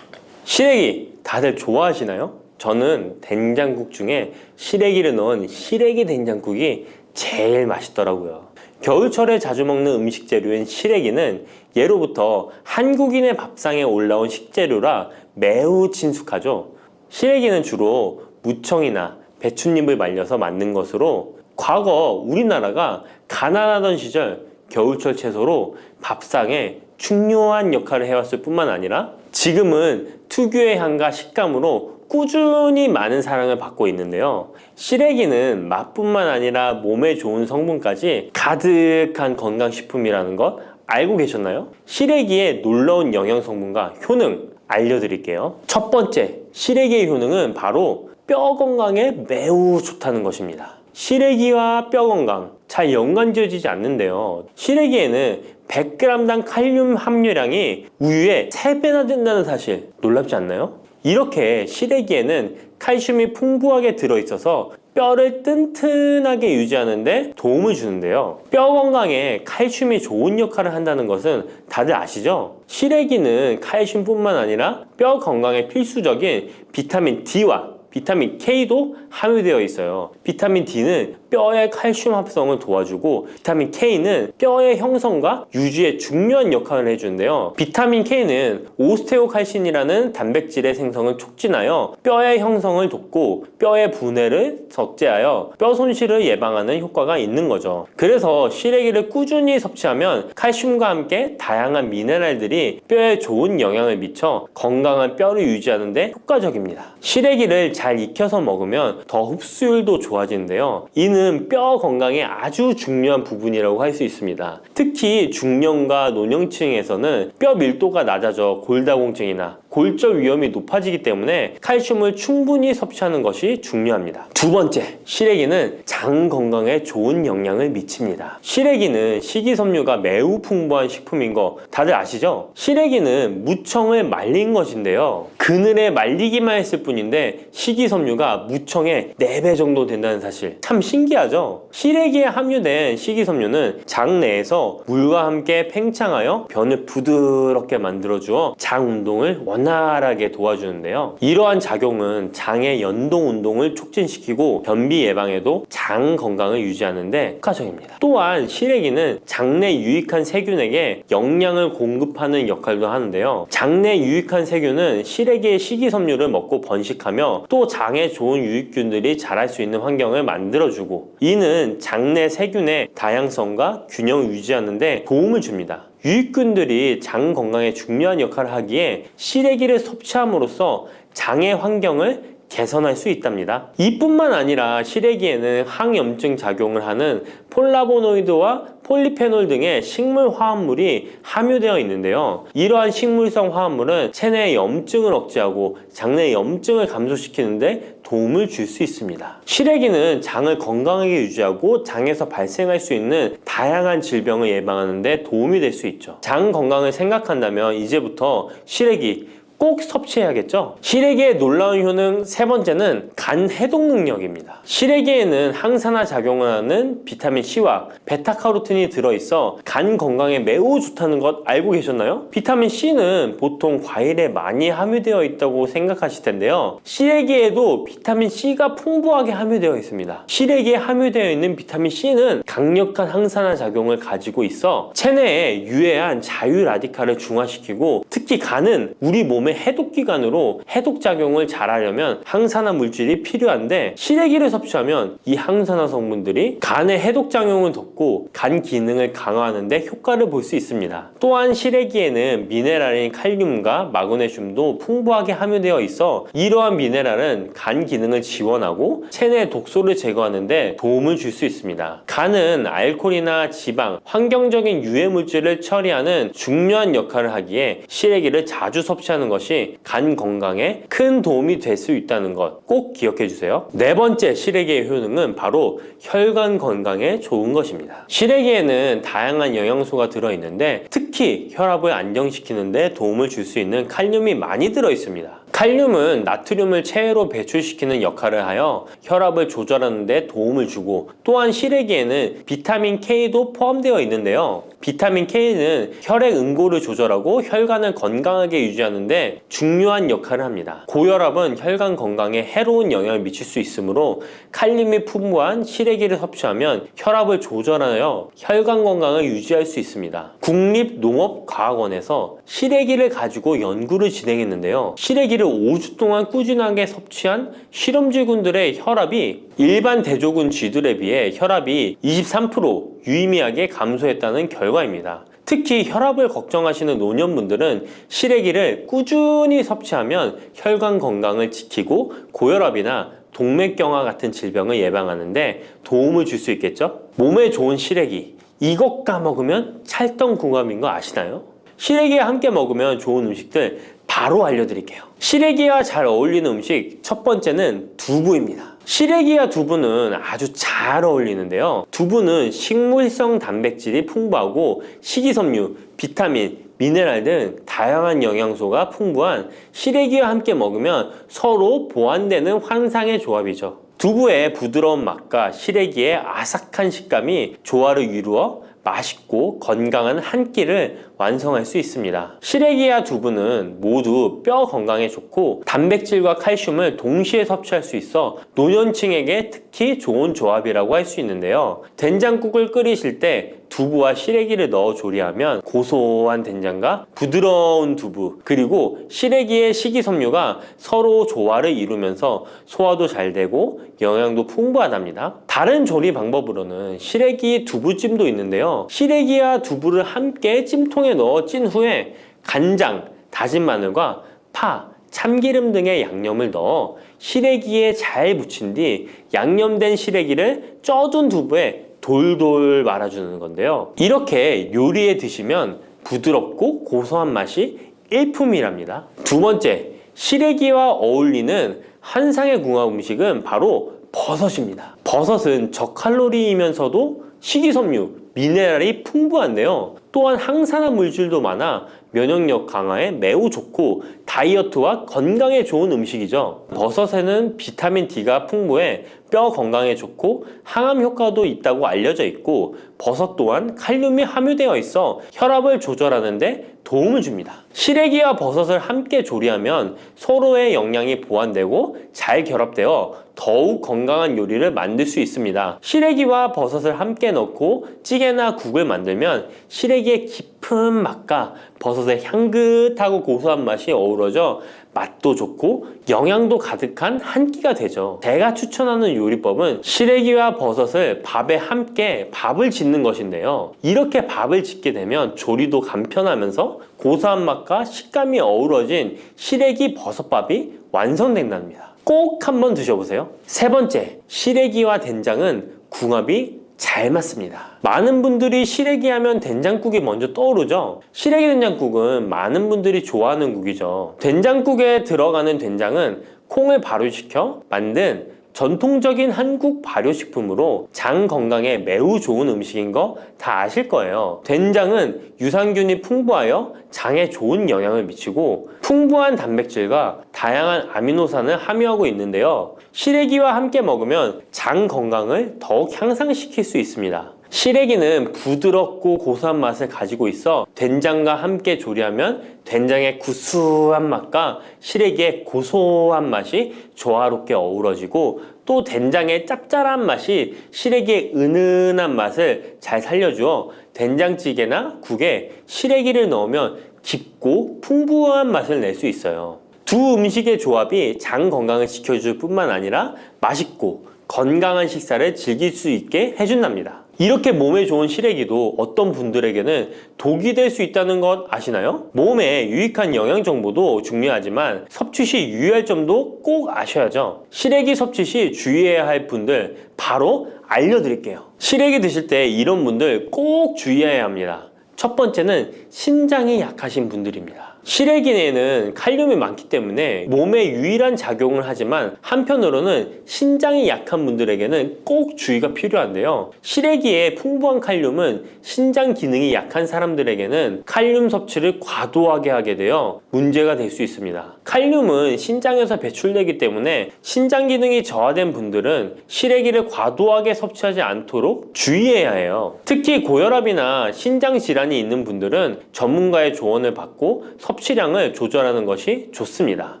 시래기 다들 좋아하시나요? 저는 된장국 중에 시래기를 넣은 시래기 된장국이 제일 맛있더라고요. 겨울철에 자주 먹는 음식 재료인 시래기는 예로부터 한국인의 밥상에 올라온 식재료라 매우 친숙하죠. 시래기는 주로 무청이나 배춧잎을 말려서 만든 것으로 과거 우리나라가 가난하던 시절 겨울철 채소로 밥상에 중요한 역할을 해왔을 뿐만 아니라 지금은 특유의 향과 식감으로 꾸준히 많은 사랑을 받고 있는데요. 시래기는 맛뿐만 아니라 몸에 좋은 성분까지 가득한 건강식품이라는 것 알고 계셨나요? 시래기의 놀라운 영양 성분과 효능 알려드릴게요. 첫 번째, 시래기의 효능은 바로 뼈 건강에 매우 좋다는 것입니다. 시래기와 뼈 건강 잘 연관지어지지 않는데요. 시래기에는 100g당 칼륨 함유량이 우유의 3배나 된다는 사실 놀랍지 않나요? 이렇게 시래기에는 칼슘이 풍부하게 들어있어서 뼈를 튼튼하게 유지하는 데 도움을 주는데요. 뼈 건강에 칼슘이 좋은 역할을 한다는 것은 다들 아시죠? 시래기는 칼슘뿐만 아니라 뼈 건강에 필수적인 비타민 D와 비타민 K도 함유되어 있어요. 비타민 D는 뼈의 칼슘 합성을 도와주고 비타민 K는 뼈의 형성과 유지에 중요한 역할을 해주는데요. 비타민 K는 오스테오칼신이라는 단백질의 생성을 촉진하여 뼈의 형성을 돕고 뼈의 분해를 억제하여 뼈 손실을 예방하는 효과가 있는 거죠. 그래서 시래기를 꾸준히 섭취하면 칼슘과 함께 다양한 미네랄들이 뼈에 좋은 영향을 미쳐 건강한 뼈를 유지하는 데 효과적입니다. 시래기를 잘 익혀서 먹으면 더 흡수율도 좋아지는데요. 이는 뼈 건강에 아주 중요한 부분이라고 할 수 있습니다. 특히 중년과 노년층에서는 뼈 밀도가 낮아져 골다공증이나 골절 위험이 높아지기 때문에 칼슘을 충분히 섭취하는 것이 중요합니다. 두 번째, 시래기는 장 건강에 좋은 영향을 미칩니다. 시래기는 식이섬유가 매우 풍부한 식품인 거 다들 아시죠? 시래기는 무청을 말린 것인데요. 그늘에 말리기만 했을 뿐인데 식이섬유가 무청의 4배 정도 된다는 사실, 참 신기하죠? 시래기에 함유된 식이섬유는 장 내에서 물과 함께 팽창하여 변을 부드럽게 만들어주어 장 운동을 원활하게 도와주는데요. 이러한 작용은 장의 연동 운동을 촉진시키고 변비 예방에도 장 건강을 유지하는데 효과적입니다. 또한 시래기는 장내 유익한 세균에게 영양을 공급하는 역할도 하는데요. 장내 유익한 세균은 시래기의 식이섬유를 먹고 번식하며 또 장에 좋은 유익균들이 자랄 수 있는 환경을 만들어주고, 이는 장내 세균의 다양성과 균형을 유지하는 데 도움을 줍니다. 유익균들이 장 건강에 중요한 역할을 하기에 시래기를 섭취함으로써 장의 환경을 개선할 수 있답니다. 이뿐만 아니라 시래기에는 항염증 작용을 하는 폴라보노이드와 폴리페놀 등의 식물 화합물이 함유되어 있는데요. 이러한 식물성 화합물은 체내의 염증을 억제하고 장내 염증을 감소시키는 데 도움을 줄 수 있습니다. 시래기는 장을 건강하게 유지하고 장에서 발생할 수 있는 다양한 질병을 예방하는 데 도움이 될 수 있죠. 장 건강을 생각한다면 이제부터 시래기 꼭 섭취해야겠죠? 시래기의 놀라운 효능 세 번째는 간 해독 능력입니다. 시래기에는 항산화 작용을 하는 비타민 C와 베타카로틴이 들어있어 간 건강에 매우 좋다는 것 알고 계셨나요? 비타민 C는 보통 과일에 많이 함유되어 있다고 생각하실 텐데요. 시래기에도 비타민 C가 풍부하게 함유되어 있습니다. 시래기에 함유되어 있는 비타민 C는 강력한 항산화 작용을 가지고 있어 체내에 유해한 자유 라디칼을 중화시키고, 특히 간은 우리 몸의 해독기관으로 해독작용을 잘하려면 항산화 물질이 필요한데, 시래기를 섭취하면 이 항산화 성분들이 간의 해독작용을 돕고 간 기능을 강화하는 데 효과를 볼 수 있습니다. 또한 시래기에는 미네랄인 칼륨과 마그네슘도 풍부하게 함유되어 있어 이러한 미네랄은 간 기능을 지원하고 체내 독소를 제거하는 데 도움을 줄 수 있습니다. 간은 알코올이나 지방, 환경적인 유해 물질을 처리하는 중요한 역할을 하기에 시래기를 자주 섭취하는 것이 간 건강에 큰 도움이 될 수 있다는 것 꼭 기억해 주세요. 네 번째 시래기의 효능은 바로 혈관 건강에 좋은 것입니다. 시래기에는 다양한 영양소가 들어있는데 특히 혈압을 안정시키는 데 도움을 줄 수 있는 칼륨이 많이 들어있습니다. 칼륨은 나트륨을 체외로 배출시키는 역할을 하여 혈압을 조절하는 데 도움을 주고, 또한 시래기에는 비타민 K도 포함되어 있는데요. 비타민 K는 혈액 응고를 조절하고 혈관을 건강하게 유지하는 데 중요한 역할을 합니다. 고혈압은 혈관 건강에 해로운 영향을 미칠 수 있으므로 칼륨이 풍부한 시래기를 섭취하면 혈압을 조절하여 혈관 건강을 유지할 수 있습니다. 국립농업과학원에서 시래기를 가지고 연구를 진행했는데요. 시래기를 5주 동안 꾸준하게 섭취한 실험쥐군들의 혈압이 일반 대조군 쥐들에 비해 혈압이 23% 유의미하게 감소했다는 결과입니다. 특히 혈압을 걱정하시는 노년분들은 시래기를 꾸준히 섭취하면 혈관 건강을 지키고 고혈압이나 동맥경화 같은 질병을 예방하는 데 도움을 줄 수 있겠죠? 몸에 좋은 시래기, 이것 까먹으면 찰떡궁합인 거 아시나요? 시래기와 함께 먹으면 좋은 음식들 바로 알려드릴게요. 시래기와 잘 어울리는 음식 첫 번째는 두부입니다. 시래기와 두부는 아주 잘 어울리는데요. 두부는 식물성 단백질이 풍부하고 식이섬유, 비타민, 미네랄 등 다양한 영양소가 풍부한 시래기와 함께 먹으면 서로 보완되는 환상의 조합이죠. 두부의 부드러운 맛과 시래기의 아삭한 식감이 조화를 이루어 맛있고 건강한 한 끼를 완성할 수 있습니다. 시래기와 두부는 모두 뼈 건강에 좋고 단백질과 칼슘을 동시에 섭취할 수 있어 노년층에게 특히 좋은 조합이라고 할 수 있는데요. 된장국을 끓이실 때 두부와 시래기를 넣어 조리하면 고소한 된장과 부드러운 두부, 그리고 시래기의 식이섬유가 서로 조화를 이루면서 소화도 잘 되고 영양도 풍부하답니다. 다른 조리 방법으로는 시래기 두부찜도 있는데요. 시래기와 두부를 함께 찜통에 넣어 찐 후에 간장, 다진 마늘과 파, 참기름 등의 양념을 넣어 시래기에 잘 묻힌 뒤 양념된 시래기를 쪄둔 두부에 돌돌 말아주는 건데요. 이렇게 요리해 드시면 부드럽고 고소한 맛이 일품이랍니다. 두 번째, 시래기와 어울리는 한상의 궁합 음식은 바로 버섯입니다. 버섯은 저칼로리이면서도 식이섬유, 미네랄이 풍부한데요. 또한 항산화 물질도 많아 면역력 강화에 매우 좋고 다이어트와 건강에 좋은 음식이죠. 버섯에는 비타민 D가 풍부해 뼈 건강에 좋고 항암 효과도 있다고 알려져 있고, 버섯 또한 칼륨이 함유되어 있어 혈압을 조절하는 데 도움을 줍니다. 시래기와 버섯을 함께 조리하면 서로의 영양이 보완되고 잘 결합되어 더욱 건강한 요리를 만들 수 있습니다. 시래기와 버섯을 함께 넣고 찌개나 국을 만들면 시래기의 깊은 맛과 버섯의 향긋하고 고소한 맛이 어우러져 맛도 좋고 영양도 가득한 한 끼가 되죠. 제가 추천하는 요리법은 시래기와 버섯을 밥에 함께 밥을 짓는 것인데요. 이렇게 밥을 짓게 되면 조리도 간편하면서 고소한 맛과 식감이 어우러진 시래기 버섯밥이 완성된답니다. 꼭 한번 드셔보세요. 세 번째, 시래기와 된장은 궁합이 잘 맞습니다. 많은 분들이 시래기 하면 된장국이 먼저 떠오르죠. 시래기 된장국은 많은 분들이 좋아하는 국이죠. 된장국에 들어가는 된장은 콩을 발효시켜 만든 전통적인 한국 발효식품으로 장 건강에 매우 좋은 음식인 거 다 아실 거예요. 된장은 유산균이 풍부하여 장에 좋은 영향을 미치고 풍부한 단백질과 다양한 아미노산을 함유하고 있는데요. 시래기와 함께 먹으면 장 건강을 더욱 향상시킬 수 있습니다. 시래기는 부드럽고 고소한 맛을 가지고 있어 된장과 함께 조리하면 된장의 구수한 맛과 시래기의 고소한 맛이 조화롭게 어우러지고, 또 된장의 짭짤한 맛이 시래기의 은은한 맛을 잘 살려주어 된장찌개나 국에 시래기를 넣으면 깊고 풍부한 맛을 낼 수 있어요. 두 음식의 조합이 장 건강을 지켜줄 뿐만 아니라 맛있고 건강한 식사를 즐길 수 있게 해준답니다. 이렇게 몸에 좋은 시래기도 어떤 분들에게는 독이 될 수 있다는 것 아시나요? 몸에 유익한 영양 정보도 중요하지만 섭취 시 유의할 점도 꼭 아셔야죠. 시래기 섭취 시 주의해야 할 분들 바로 알려드릴게요. 시래기 드실 때 이런 분들 꼭 주의해야 합니다. 첫 번째는 신장이 약하신 분들입니다. 시래기에는 칼륨이 많기 때문에 몸에 유일한 작용을 하지만 한편으로는 신장이 약한 분들에게는 꼭 주의가 필요한데요. 시래기의 풍부한 칼륨은 신장 기능이 약한 사람들에게는 칼륨 섭취를 과도하게 하게 되어 문제가 될 수 있습니다. 칼륨은 신장에서 배출되기 때문에 신장 기능이 저하된 분들은 시래기를 과도하게 섭취하지 않도록 주의해야 해요. 특히 고혈압이나 신장 질환이 있는 분들은 전문가의 조언을 받고 섭취량을 조절하는 것이 좋습니다.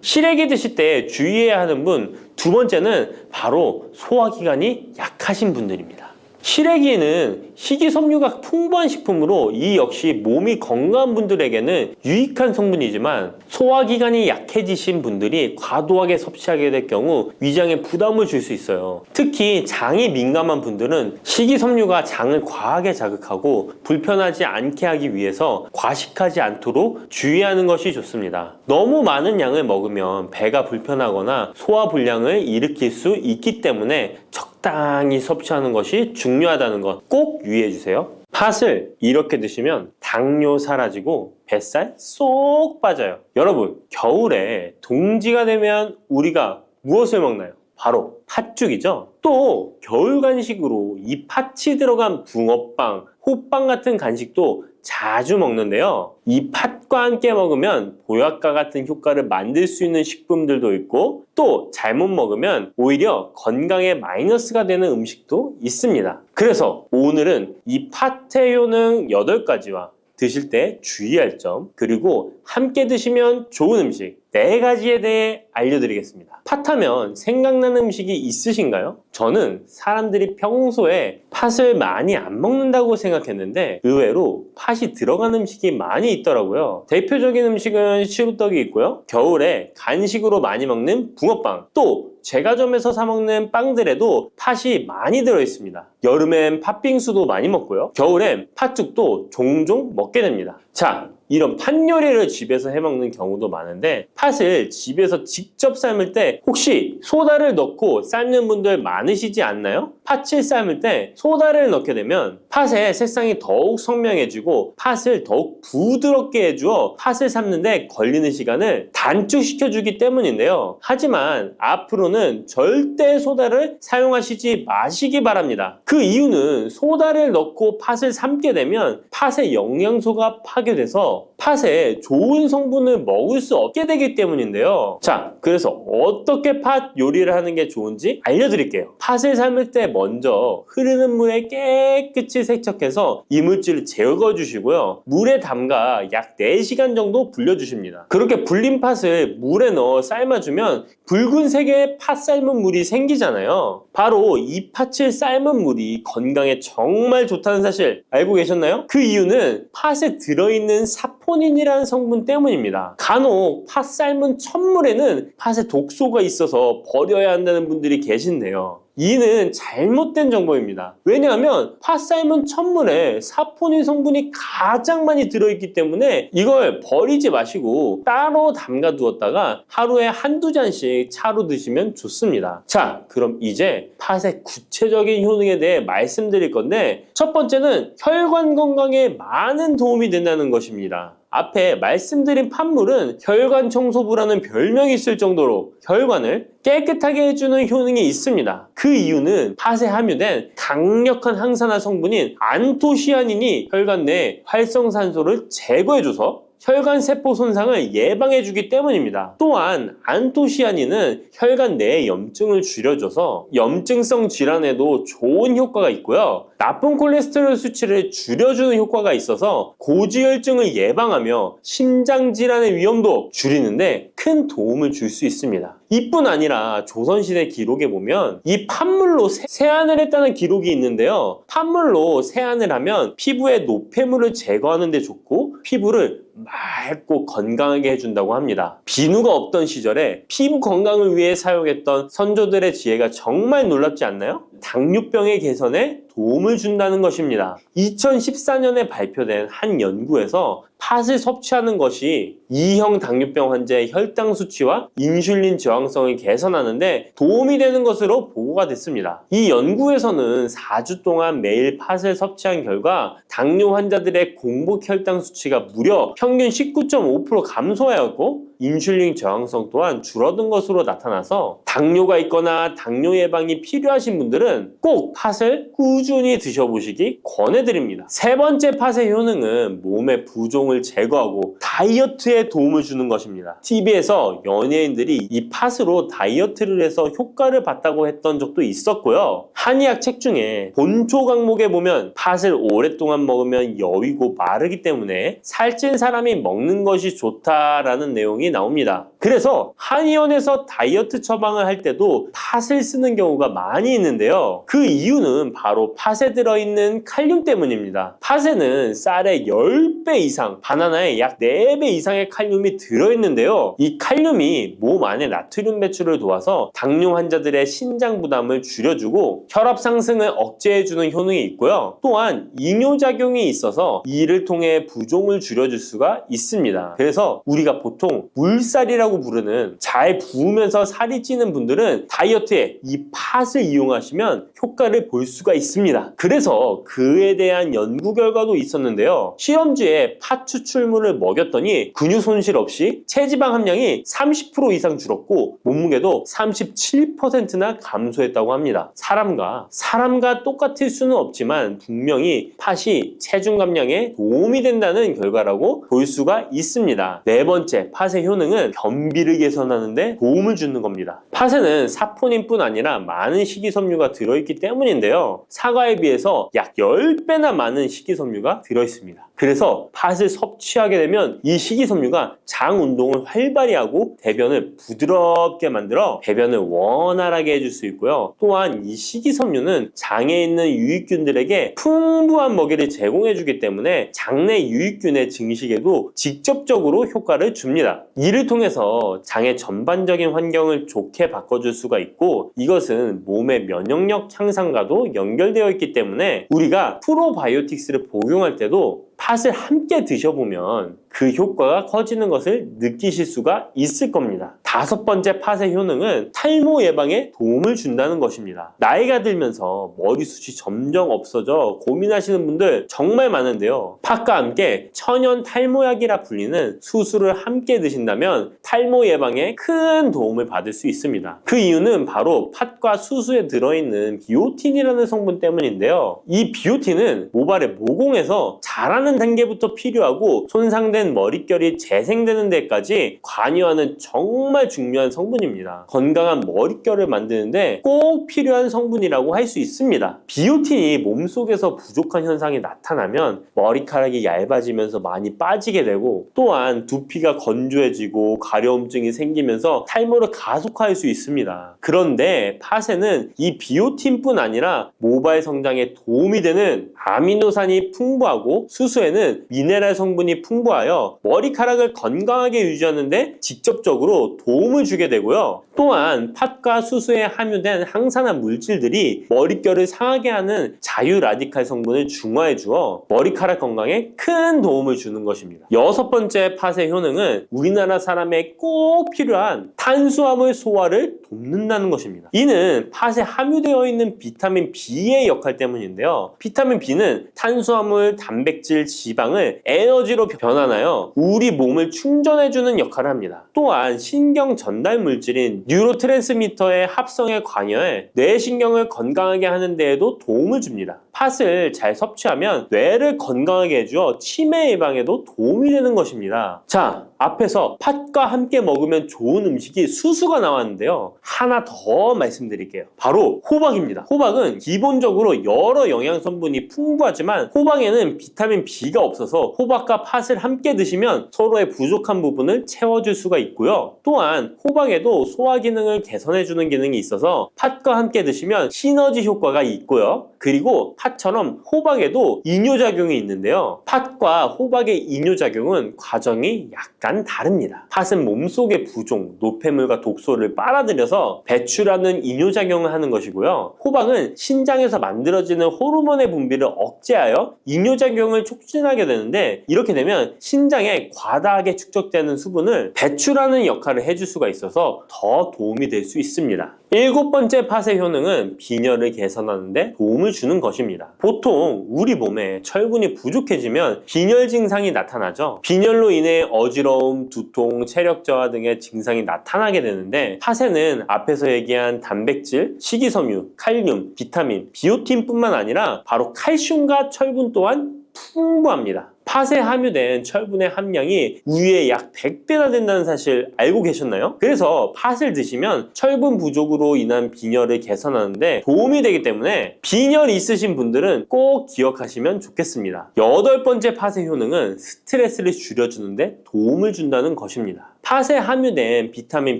시래기 드실 때 주의해야 하는 분 두 번째는 바로 소화기관이 약하신 분들입니다. 시래기는 식이섬유가 풍부한 식품으로 이 역시 몸이 건강한 분들에게는 유익한 성분이지만 소화기관이 약해지신 분들이 과도하게 섭취하게 될 경우 위장에 부담을 줄 수 있어요. 특히 장이 민감한 분들은 식이섬유가 장을 과하게 자극하고 불편하지 않게 하기 위해서 과식하지 않도록 주의하는 것이 좋습니다. 너무 많은 양을 먹으면 배가 불편하거나 소화불량을 일으킬 수 있기 때문에 적당히 섭취하는 것이 중요하다는 것 꼭 유의해 주세요. 팥을 이렇게 드시면 당뇨 사라지고 뱃살 쏙 빠져요. 여러분, 겨울에 동지가 되면 우리가 무엇을 먹나요? 바로 팥죽이죠. 또 겨울 간식으로 이 팥이 들어간 붕어빵, 호빵 같은 간식도 자주 먹는데요. 이 팥과 함께 먹으면 보약과 같은 효과를 만들 수 있는 식품들도 있고, 또 잘못 먹으면 오히려 건강에 마이너스가 되는 음식도 있습니다. 그래서 오늘은 이 팥의 효능 8가지와 드실 때 주의할 점, 그리고 함께 드시면 좋은 음식 4가지에 대해 알려드리겠습니다. 팥하면 생각나는 음식이 있으신가요? 저는 사람들이 평소에 팥을 많이 안 먹는다고 생각했는데 의외로 팥이 들어간 음식이 많이 있더라고요. 대표적인 음식은 시루떡이 있고요. 겨울에 간식으로 많이 먹는 붕어빵, 또 제과점에서 사 먹는 빵들에도 팥이 많이 들어있습니다. 여름엔 팥빙수도 많이 먹고요. 겨울엔 팥죽도 종종 먹게 됩니다. 자, 이런 팥 요리를 집에서 해먹는 경우도 많은데 팥을 집에서 직접 삶을 때 혹시 소다를 넣고 삶는 분들 많으시지 않나요? 팥을 삶을 때 소다를 넣게 되면 팥의 색상이 더욱 선명해지고 팥을 더욱 부드럽게 해주어 팥을 삶는데 걸리는 시간을 단축시켜주기 때문인데요. 하지만 앞으로는 절대 소다를 사용하시지 마시기 바랍니다. 그 이유는 소다를 넣고 팥을 삶게 되면 팥의 영양소가 파괴돼서 팥에 좋은 성분을 먹을 수 없게 되기 때문인데요. 자, 그래서 어떻게 팥 요리를 하는 게 좋은지 알려드릴게요. 팥을 삶을 때 먼저 흐르는 물에 깨끗이 세척해서 이물질을 제거 주시고요. 물에 담가 약 4시간 정도 불려주십니다. 그렇게 불린 팥을 물에 넣어 삶아주면 붉은색의 팥 삶은 물이 생기잖아요. 바로 이 팥을 삶은 물이 건강에 정말 좋다는 사실 알고 계셨나요? 그 이유는 팥에 들어있는 사포닌이라는 성분 때문입니다. 간혹 팥 삶은 첫물에는 팥에 독소가 있어서 버려야 한다는 분들이 계신데요. 이는 잘못된 정보입니다. 왜냐하면 팥 삶은 첫물에 사포닌 성분이 가장 많이 들어있기 때문에 이걸 버리지 마시고 따로 담가 두었다가 하루에 한두 잔씩 차로 드시면 좋습니다. 자, 그럼 이제 팥의 구체적인 효능에 대해 말씀드릴 건데 첫 번째는 혈관 건강에 많은 도움이 된다는 것입니다. 앞에 말씀드린 팥물은 혈관 청소부라는 별명이 있을 정도로 혈관을 깨끗하게 해주는 효능이 있습니다. 그 이유는 팥에 함유된 강력한 항산화 성분인 안토시아닌이 혈관 내 활성산소를 제거해줘서 혈관 세포 손상을 예방해주기 때문입니다. 또한 안토시아닌은 혈관 내의 염증을 줄여줘서 염증성 질환에도 좋은 효과가 있고요. 나쁜 콜레스테롤 수치를 줄여주는 효과가 있어서 고지혈증을 예방하며 심장 질환의 위험도 줄이는데 큰 도움을 줄 수 있습니다. 이뿐 아니라 조선시대 기록에 보면 이 팥물로 세안을 했다는 기록이 있는데요. 팥물로 세안을 하면 피부의 노폐물을 제거하는 데 좋고 피부를 맑고 건강하게 해준다고 합니다. 비누가 없던 시절에 피부 건강을 위해 사용했던 선조들의 지혜가 정말 놀랍지 않나요? 당뇨병의 개선에 도움을 준다는 것입니다. 2014년에 발표된 한 연구에서 팥을 섭취하는 것이 2형 당뇨병 환자의 혈당 수치와 인슐린 저항성을 개선하는데 도움이 되는 것으로 보고가 됐습니다. 이 연구에서는 4주 동안 매일 팥을 섭취한 결과 당뇨 환자들의 공복 혈당 수치가 무려 평균 19.5% 감소하였고 인슐린 저항성 또한 줄어든 것으로 나타나서 당뇨가 있거나 당뇨 예방이 필요하신 분들은 꼭 팥을 꾸준히 드셔보시기 권해드립니다. 세 번째 팥의 효능은 몸의 부종을 제거하고 다이어트에 도움을 주는 것입니다. TV에서 연예인들이 이 팥으로 다이어트를 해서 효과를 봤다고 했던 적도 있었고요. 한의학 책 중에 본초 강목에 보면 팥을 오랫동안 먹으면 여위고 마르기 때문에 살찐 사람이 먹는 것이 좋다라는 내용이 나옵니다. 그래서 한의원에서 다이어트 처방을 할 때도 팥을 쓰는 경우가 많이 있는데요. 그 이유는 바로 팥에 들어있는 칼륨 때문입니다. 팥에는 쌀의 10배 이상, 바나나에 약 4배 이상의 칼륨이 들어있는데요. 이 칼륨이 몸 안에 나트륨 배출을 도와서 당뇨 환자들의 신장 부담을 줄여주고 혈압 상승을 억제해주는 효능이 있고요. 또한 이뇨작용이 있어서 이를 통해 부종을 줄여줄 수가 있습니다. 그래서 우리가 보통 물살이라고 부르는 잘 부으면서 살이 찌는 분들은 다이어트에 이 팥을 이용하시면 효과를 볼 수가 있습니다. 그래서 그에 대한 연구 결과도 있었는데요. 실험주에 팥 추출물을 먹였더니 근육 손실 없이 체지방 함량이 30% 이상 줄었고 몸무게도 37%나 감소했다고 합니다. 사람과 똑같을 수는 없지만 분명히 팥이 체중 감량에 도움이 된다는 결과라고 볼 수가 있습니다. 네 번째, 팥의 효능은 변비를 개선하는 데 도움을 주는 겁니다. 팥에는 사포닌뿐 아니라 많은 식이섬유가 들어있기 때문인데요. 사과에 비해서 약 10배나 많은 식이섬유가 들어있습니다. 그래서 팥을 섭취하게 되면 이 식이섬유가 장 운동을 활발히 하고 대변을 부드럽게 만들어 배변을 원활하게 해줄 수 있고요. 또한 이 식이섬유는 장에 있는 유익균들에게 풍부한 먹이를 제공해주기 때문에 장내 유익균의 증식에도 직접적으로 효과를 줍니다. 이를 통해서 장의 전반적인 환경을 좋게 바꿔줄 수가 있고 이것은 몸의 면역력 향상과도 연결되어 있기 때문에 우리가 프로바이오틱스를 복용할 때도 팥을 함께 드셔보면 그 효과가 커지는 것을 느끼실 수가 있을 겁니다. 다섯 번째 팥의 효능은 탈모 예방에 도움을 준다는 것입니다. 나이가 들면서 머리숱이 점점 없어져 고민하시는 분들 정말 많은데요. 팥과 함께 천연 탈모약이라 불리는 수수를 함께 드신다면 탈모 예방에 큰 도움을 받을 수 있습니다. 그 이유는 바로 팥과 수수에 들어있는 비오틴이라는 성분 때문인데요. 이 비오틴은 모발의 모공에서 자라는 단계부터 필요하고 손상된 머릿결이 재생되는 데까지 관여하는 정말 중요한 성분입니다. 건강한 머릿결을 만드는데 꼭 필요한 성분이라고 할 수 있습니다. 비오틴이 몸속에서 부족한 현상이 나타나면 머리카락이 얇아지면서 많이 빠지게 되고, 또한 두피가 건조해지고 가려움증이 생기면서 탈모를 가속화할 수 있습니다. 그런데 팥에는 이 비오틴뿐 아니라 모발 성장에 도움이 되는 아미노산이 풍부하고 수수에는 미네랄 성분이 풍부하여 머리카락을 건강하게 유지하는 데 직접적으로 도움을 주게 되고요. 또한 팥과 수수에 함유된 항산화 물질들이 머릿결을 상하게 하는 자유 라디칼 성분을 중화해 주어 머리카락 건강에 큰 도움을 주는 것입니다. 여섯 번째 팥의 효능은 우리나라 사람에 꼭 필요한 탄수화물 소화를 돕는다는 것입니다. 이는 팥에 함유되어 있는 비타민 B의 역할 때문인데요. 비타민 B는 탄수화물, 단백질, 지방을 에너지로 변환하여 우리 몸을 충전해주는 역할을 합니다. 또한 신경 전달 물질인 뉴로트랜스미터의 합성에 관여해 뇌신경을 건강하게 하는 데에도 도움을 줍니다. 팥을 잘 섭취하면 뇌를 건강하게 해주어 치매 예방에도 도움이 되는 것입니다. 자, 앞에서 팥과 함께 먹으면 좋은 음식이 수수가 나왔는데요. 하나 더 말씀드릴게요. 바로 호박입니다. 호박은 기본적으로 여러 영양성분이 풍부하지만 호박에는 비타민 B가 없어서 호박과 팥을 함께 드시면 서로의 부족한 부분을 채워줄 수가 있고요. 또한 호박에도 소화 기능을 개선해주는 기능이 있어서 팥과 함께 드시면 시너지 효과가 있고요. 그리고 팥처럼 호박에도 이뇨작용이 있는데요. 팥과 호박의 이뇨작용은 과정이 약간 다릅니다. 팥은 몸속의 부종, 노폐물과 독소를 빨아들여서 배출하는 이뇨작용을 하는 것이고요. 호박은 신장에서 만들어지는 호르몬의 분비를 억제하여 이뇨작용을 촉진하게 되는데, 이렇게 되면 신장에 과다하게 축적되는 수분을 배출하는 역할을 해줄 수가 있어서 더 도움이 될 수 있습니다. 일곱 번째 팥의 효능은 빈혈을 개선하는 데 도움을 주는 것입니다. 보통 우리 몸에 철분이 부족해지면 빈혈 증상이 나타나죠. 빈혈로 인해 어지러움, 두통, 체력 저하 등의 증상이 나타나게 되는데, 팥에는 앞에서 얘기한 단백질, 식이섬유, 칼륨, 비타민, 비오틴뿐만 아니라 바로 칼슘과 철분 또한 풍부합니다. 팥에 함유된 철분의 함량이 우유의 약 100배나 된다는 사실 알고 계셨나요? 그래서 팥을 드시면 철분 부족으로 인한 빈혈을 개선하는데 도움이 되기 때문에 빈혈이 있으신 분들은 꼭 기억하시면 좋겠습니다. 여덟 번째 팥의 효능은 스트레스를 줄여주는데 도움을 준다는 것입니다. 팥에 함유된 비타민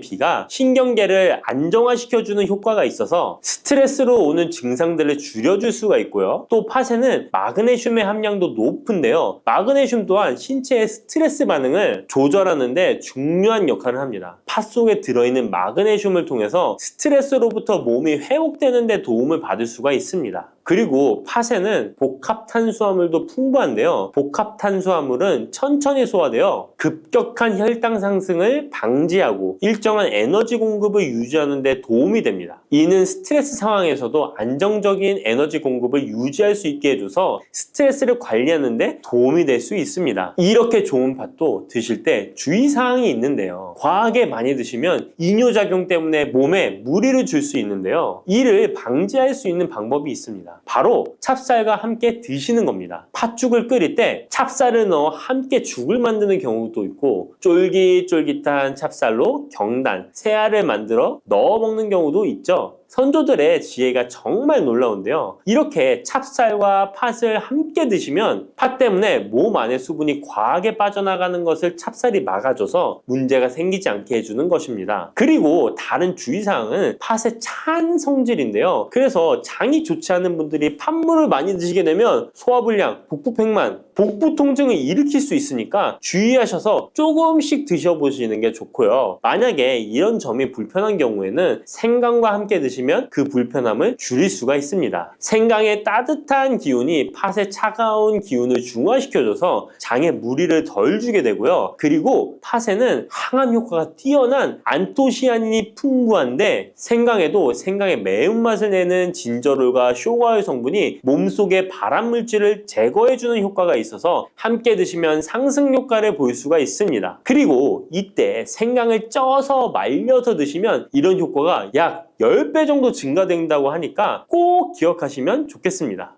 B가 신경계를 안정화시켜주는 효과가 있어서 스트레스로 오는 증상들을 줄여줄 수가 있고요. 또 팥에는 마그네슘의 함량도 높은데요. 마그네슘 또한 신체의 스트레스 반응을 조절하는 데 중요한 역할을 합니다. 팥 속에 들어있는 마그네슘을 통해서 스트레스로부터 몸이 회복되는 데 도움을 받을 수가 있습니다. 그리고 팥에는 복합 탄수화물도 풍부한데요. 복합 탄수화물은 천천히 소화되어 급격한 혈당 상승을 방지하고 일정한 에너지 공급을 유지하는 데 도움이 됩니다. 이는 스트레스 상황에서도 안정적인 에너지 공급을 유지할 수 있게 해줘서 스트레스를 관리하는 데 도움이 될 수 있습니다. 이렇게 좋은 팥도 드실 때 주의사항이 있는데요. 과하게 많이 드시면 이뇨작용 때문에 몸에 무리를 줄 수 있는데요. 이를 방지할 수 있는 방법이 있습니다. 바로 찹쌀과 함께 드시는 겁니다. 팥죽을 끓일 때 찹쌀을 넣어 함께 죽을 만드는 경우도 있고, 쫄깃쫄깃한 찹쌀로 경단, 새알을 만들어 넣어 먹는 경우도 있죠. 선조들의 지혜가 정말 놀라운데요. 이렇게 찹쌀과 팥을 함께 드시면 팥 때문에 몸 안에 수분이 과하게 빠져나가는 것을 찹쌀이 막아줘서 문제가 생기지 않게 해주는 것입니다. 그리고 다른 주의사항은 팥의 찬 성질인데요. 그래서 장이 좋지 않은 분들이 팥물을 많이 드시게 되면 소화불량, 복부팽만, 복부 통증을 일으킬 수 있으니까 주의하셔서 조금씩 드셔보시는 게 좋고요. 만약에 이런 점이 불편한 경우에는 생강과 함께 드시면 그 불편함을 줄일 수가 있습니다. 생강의 따뜻한 기운이 팥의 차가운 기운을 중화시켜줘서 장에 무리를 덜 주게 되고요. 그리고 팥에는 항암 효과가 뛰어난 안토시아닌이 풍부한데 생강에도 생강의 매운맛을 내는 진저롤과 쇼가올 성분이 몸속의 발암물질을 제거해주는 효과가 있어서 함께 드시면 상승 효과를 볼 수가 있습니다. 그리고 이때 생강을 쪄서 말려서 드시면 이런 효과가 약 10배 정도 증가된다고 하니까 꼭 기억하시면 좋겠습니다.